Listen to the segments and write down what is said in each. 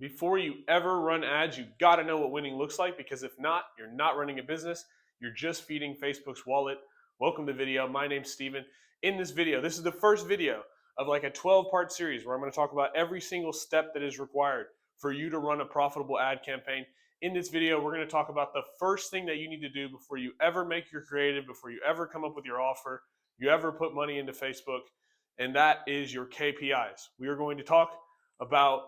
Before you ever run ads, you got to know what winning looks like, because if not, you're not running a business. You're just feeding Facebook's wallet. Welcome to the video. My name's Steven. In this video, this is the first video of like a 12-part series where I'm going to talk about every single step that is required for you to run a profitable ad campaign. In this video, we're going to talk about the first thing that you need to do before you ever make your creative, before you ever come up with your offer, you ever put money into Facebook, and that is your KPIs. We are going to talk about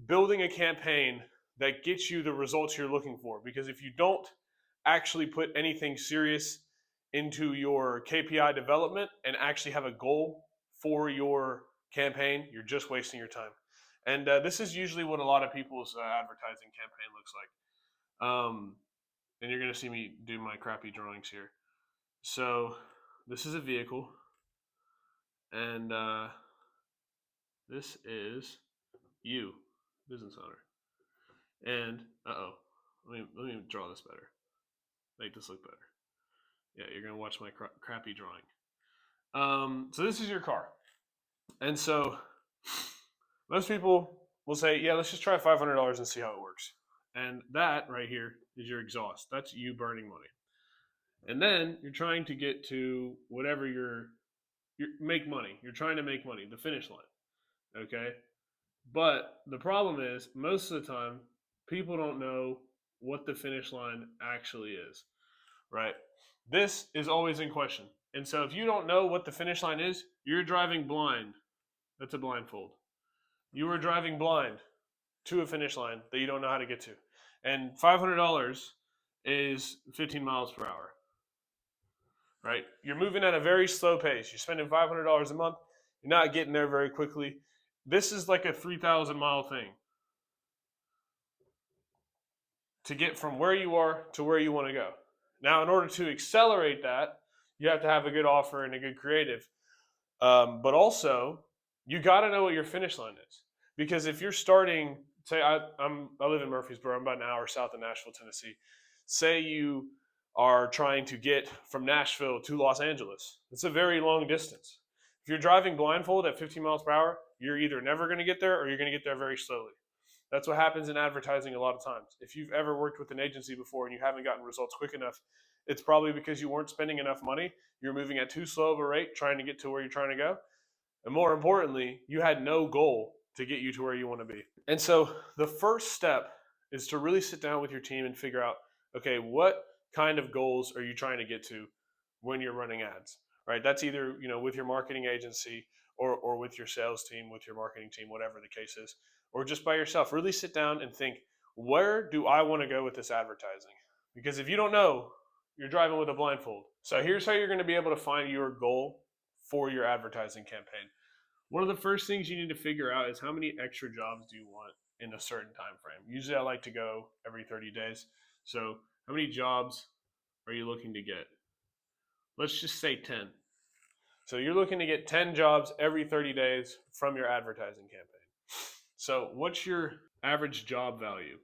building a campaign that gets you the results you're looking for. Because if you don't actually put anything serious into your KPI development and actually have a goal for your campaign, you're just wasting your time. And this is usually what a lot of people's advertising campaign looks like. And you're going to see me do my crappy drawings here. So this is a vehicle, and this is you, business owner. And let me draw this better. Make this look better. Yeah, you're gonna watch my crappy drawing. So this is your car, and so most people will say, "Yeah, let's just try $500 and see how it works." And that right here is your exhaust. That's you burning money. And then you're trying to get to whatever you make money. You're trying to make money, the finish line. Okay, but the problem is most of the time people don't know what the finish line actually is, right? This is always in question. And so if you don't know what the finish line is, you're driving blind. That's a blindfold. You are driving blind to a finish line that you don't know how to get to. And $500 is 15 miles per hour, right? You're moving at a very slow pace. You're spending $500 a month. You're not getting there very quickly. This is like a 3,000 mile thing to get from where you are to where you want to go. Now, in order to accelerate that, you have to have a good offer and a good creative. But also, you got to know what your finish line is. Because if you're starting, say I live in Murfreesboro, I'm about an hour south of Nashville, Tennessee. Say you are trying to get from Nashville to Los Angeles. It's a very long distance. If you're driving blindfold at 15 miles per hour, you're either never going to get there or you're going to get there very slowly. That's what happens in advertising a lot of times. If you've ever worked with an agency before and you haven't gotten results quick enough, it's probably because you weren't spending enough money. You're moving at too slow of a rate trying to get to where you're trying to go. And more importantly, you had no goal to get you to where you want to be. And so the first step is to really sit down with your team and figure out, okay, what kind of goals are you trying to get to when you're running ads, right? That's either, with your marketing agency or with your sales team, with your marketing team, whatever the case is, or just by yourself. Really sit down and think, where do I want to go with this advertising? Because if you don't know, you're driving with a blindfold. So here's how you're going to be able to find your goal for your advertising campaign. One of the first things you need to figure out is how many extra jobs do you want in a certain time frame. Usually I like to go every 30 days. So how many jobs are you looking to get? Let's just say 10. So you're looking to get 10 jobs every 30 days from your advertising campaign. So what's your average job value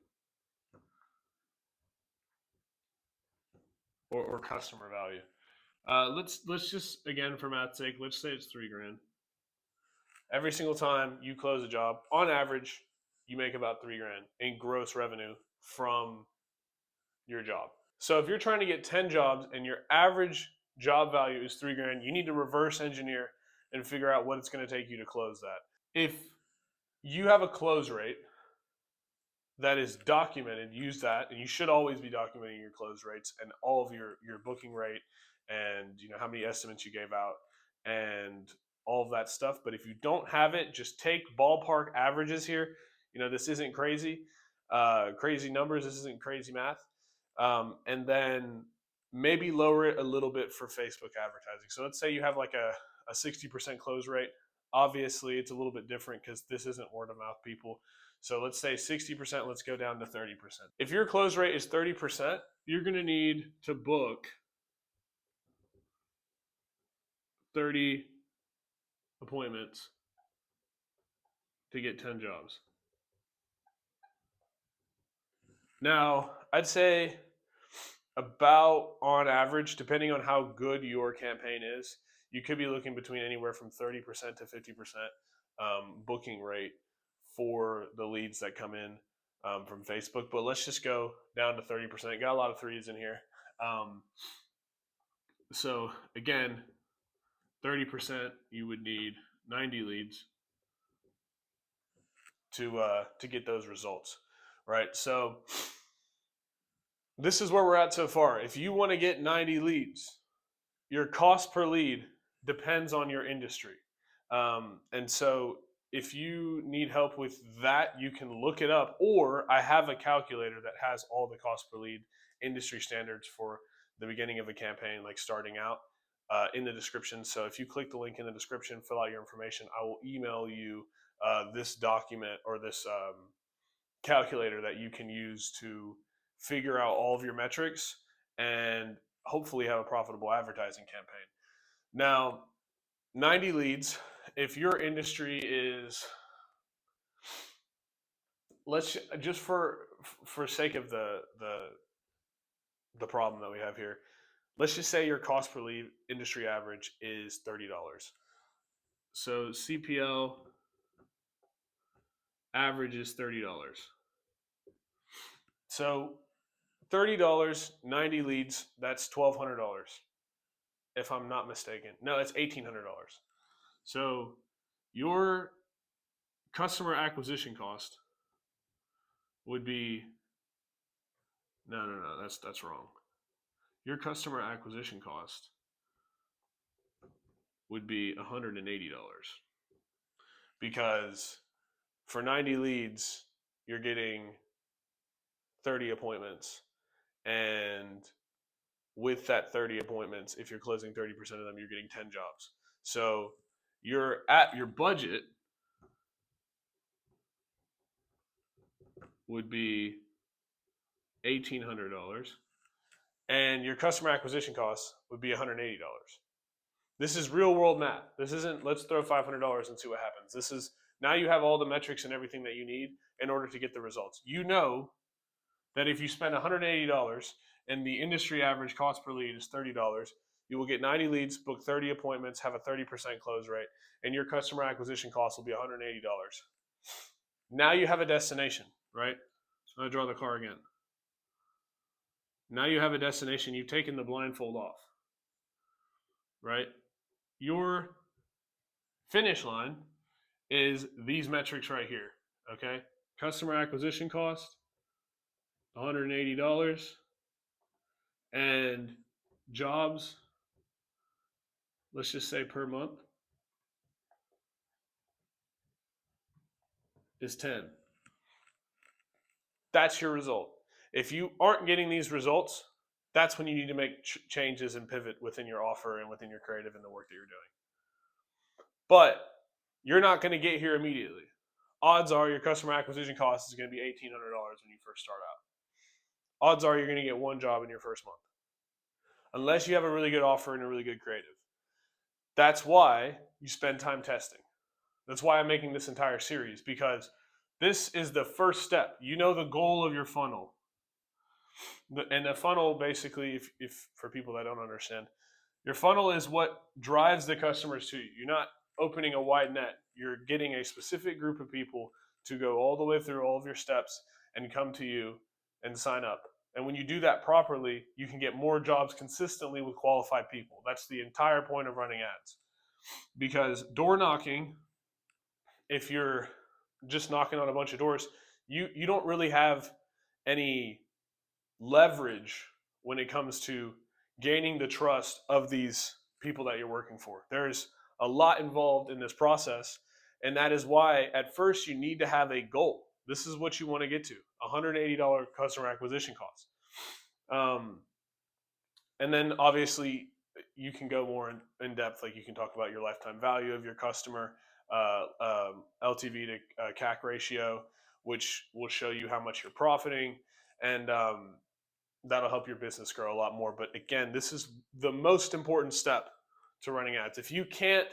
or customer value? Let's just, again, for math's sake, let's say it's $3,000. Every single time you close a job, on average, you make about $3,000 in gross revenue from your job. So if you're trying to get 10 jobs and your average job value is $3,000, you need to reverse engineer and figure out what it's going to take you to close that. If you have a close rate that is documented, use that, and you should always be documenting your close rates and all of your booking rate and how many estimates you gave out and all of that stuff. But if you don't have it, just take ballpark averages here. This isn't crazy numbers. This isn't crazy math. And then maybe lower it a little bit for Facebook advertising. So let's say you have like a 60% close rate. Obviously, it's a little bit different because this isn't word of mouth, people. So let's say 60%, let's go down to 30%. If your close rate is 30%, you're going to need to book 30 appointments to get 10 jobs. Now, I'd say about on average, depending on how good your campaign is, you could be looking between anywhere from 30% to 50% booking rate for the leads that come in from Facebook. But let's just go down to 30%. Got a lot of threes in here. So again, 30%, you would need 90 leads to get those results, right? So this is where we're at so far. If you want to get 90 leads, your cost per lead depends on your industry. And so if you need help with that, you can look it up, or I have a calculator that has all the cost per lead industry standards for the beginning of a campaign, like starting out, in the description. So if you click the link in the description, fill out your information, I will email you this document or this calculator that you can use to figure out all of your metrics and hopefully have a profitable advertising campaign. Now, 90 leads, if your industry is, let's just for sake of the problem that we have here, let's just say your cost per lead industry average is $30. So CPL average is $30. So $30, 90 leads, that's $1,200, if I'm not mistaken. No, it's $1,800. So your customer acquisition cost would be, no, that's wrong. Your customer acquisition cost would be $180, because for 90 leads, you're getting 30 appointments, and with that 30 appointments, if you're closing 30% of them, you're getting 10 jobs. So you're at your budget would be $1,800, and your customer acquisition costs would be $180. This is real world math. This isn't let's throw $500 and see what happens. This is now you have all the metrics and everything that you need in order to get the results. You know that if you spend $180 and the industry average cost per lead is $30, you will get 90 leads, book 30 appointments, have a 30% close rate, and your customer acquisition cost will be $180. Now you have a destination, right? So I draw the car again. Now you have a destination. You've taken the blindfold off, right? Your finish line is these metrics right here, okay? Customer acquisition cost, $180, and jobs, let's just say per month, is 10. That's your result. If you aren't getting these results, that's when you need to make changes and pivot within your offer and within your creative and the work that you're doing. But you're not going to get here immediately. Odds are your customer acquisition cost is going to be $1,800 when you first start out. Odds are you're going to get one job in your first month, unless you have a really good offer and a really good creative. That's why you spend time testing. That's why I'm making this entire series, because this is the first step. You know the goal of your funnel. And the funnel, basically, if for people that don't understand, your funnel is what drives the customers to you. You're not opening a wide net. You're getting a specific group of people to go all the way through all of your steps and come to you and sign up. And when you do that properly, you can get more jobs consistently with qualified people. That's the entire point of running ads. Because door knocking, if you're just knocking on a bunch of doors, you don't really have any leverage when it comes to gaining the trust of these people that you're working for. There's a lot involved in this process, and that is why at first you need to have a goal. This is what you want to get to, $180 customer acquisition cost. And then obviously you can go more in depth, like you can talk about your lifetime value of your customer, LTV to CAC ratio, which will show you how much you're profiting, and that'll help your business grow a lot more. But again, this is the most important step to running ads. If you can't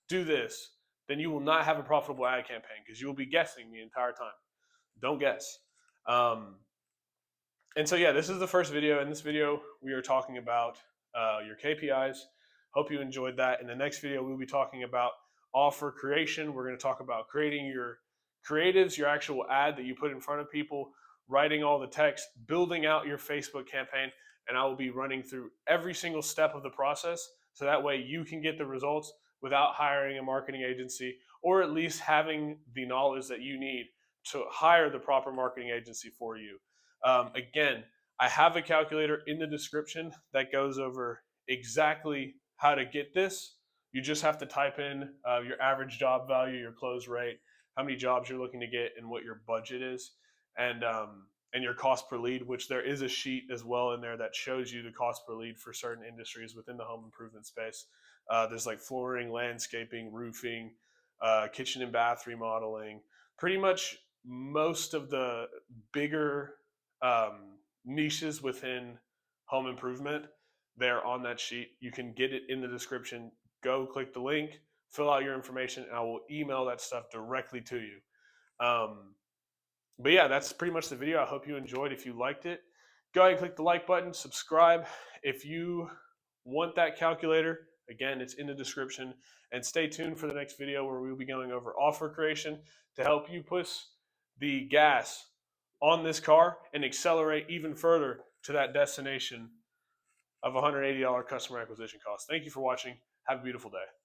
do this, then you will not have a profitable ad campaign, because you will be guessing the entire time. Don't guess. And so, yeah, this is the first video. In this video, we are talking about your KPIs. Hope you enjoyed that. In the next video, we'll be talking about offer creation. We're going to talk about creating your Creatives, your actual ad that you put in front of people, writing all the text, building out your Facebook campaign, and I will be running through every single step of the process so that way you can get the results without hiring a marketing agency, or at least having the knowledge that you need to hire the proper marketing agency for you. Again, I have a calculator in the description that goes over exactly how to get this. You just have to type in your average job value, your close rate, how many jobs you're looking to get, and what your budget is, and your cost per lead. Which there is a sheet as well in there that shows you the cost per lead for certain industries within the home improvement space. There's like flooring, landscaping, roofing, kitchen and bath remodeling. Pretty much most of the bigger niches within home improvement, they're on that sheet. You can get it in the description. Go click the link, fill out your information, and I will email that stuff directly to you. But yeah, that's pretty much the video. I hope you enjoyed. If you liked it, go ahead and click the like button, subscribe. If you want that calculator, again, it's in the description. And stay tuned for the next video where we'll be going over offer creation to help you push the gas on this car and accelerate even further to that destination of $180 customer acquisition cost. Thank you for watching. Have a beautiful day.